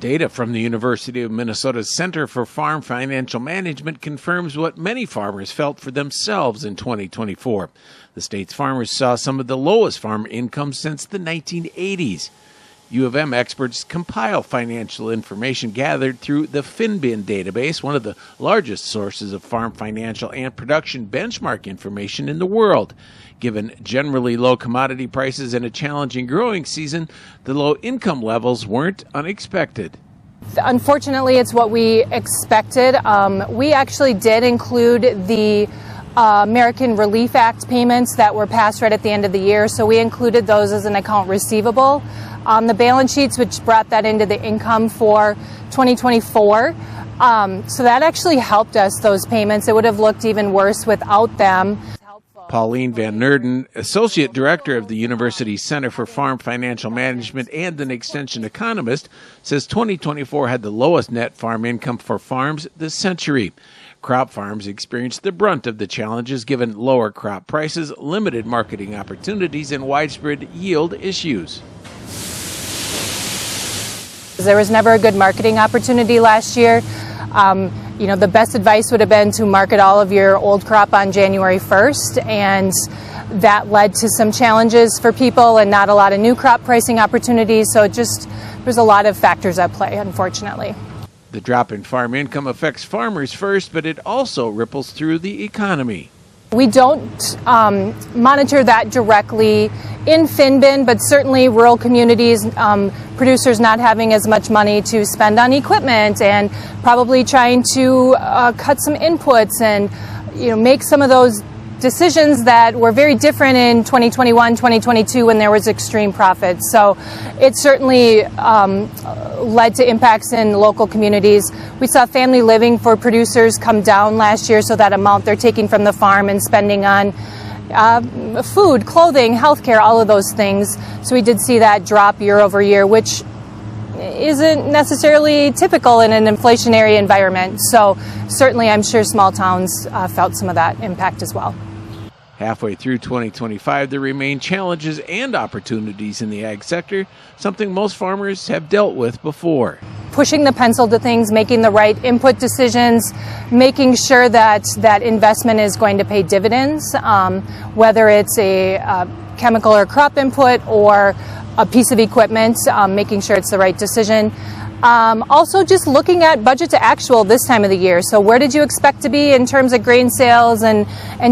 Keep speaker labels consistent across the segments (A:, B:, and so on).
A: Data from the University of Minnesota's Center for Farm Financial Management confirms what many farmers felt for themselves in 2024. The state's farmers saw some of the lowest farm incomes since the 1980s. U of M experts compile financial information gathered through the FinBin database, one of the largest sources of farm financial and production benchmark information in the world. Given generally low commodity prices and a challenging growing season, the low income levels weren't unexpected.
B: Unfortunately, it's what we expected. We actually did include the American Relief Act payments that were passed right at the end of the year, so we included those as an account receivable on the balance sheets, which brought that into the income for 2024. So that actually helped us, those payments. It would have looked even worse without them.
A: Pauline Van Nerden, Associate Director of the University's Center for Farm Financial Management and an extension economist, says 2024 had the lowest net farm income for farms this century. Crop farms experienced the brunt of the challenges given lower crop prices, limited marketing opportunities, and widespread yield issues.
B: There was never a good marketing opportunity last year. The best advice would have been to market all of your old crop on January 1st, and that led to some challenges for people and not a lot of new crop pricing opportunities. So there's a lot of factors at play, unfortunately.
A: The drop in farm income affects farmers first, but it also ripples through the economy.
B: We don't monitor that directly in FinBin, but certainly rural communities, producers not having as much money to spend on equipment and probably trying to cut some inputs and make some of those decisions that were very different in 2021, 2022 when there was extreme profits. So it certainly led to impacts in local communities. We saw family living for producers come down last year, so that amount they're taking from the farm and spending on food, clothing, healthcare, all of those things. So we did see that drop year over year, which isn't necessarily typical in an inflationary environment. So certainly I'm sure small towns felt some of that impact as well.
A: Halfway through 2025, there remain challenges and opportunities in the ag sector, something most farmers have dealt with before.
B: Pushing the pencil to things, making the right input decisions, making sure that that investment is going to pay dividends, whether it's a chemical or crop input or a piece of equipment, making sure it's the right decision. Also just looking at budget to actual this time of the year. So where did you expect to be in terms of grain sales and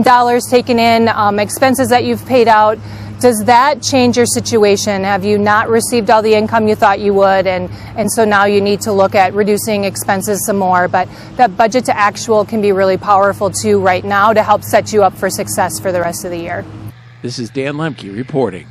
B: dollars taken in, expenses that you've paid out? Does that change your situation? Have you not received all the income you thought you would? And so now you need to look at reducing expenses some more. But that budget to actual can be really powerful too right now to help set you up for success for the rest of the year.
A: This is Dan Lemke reporting.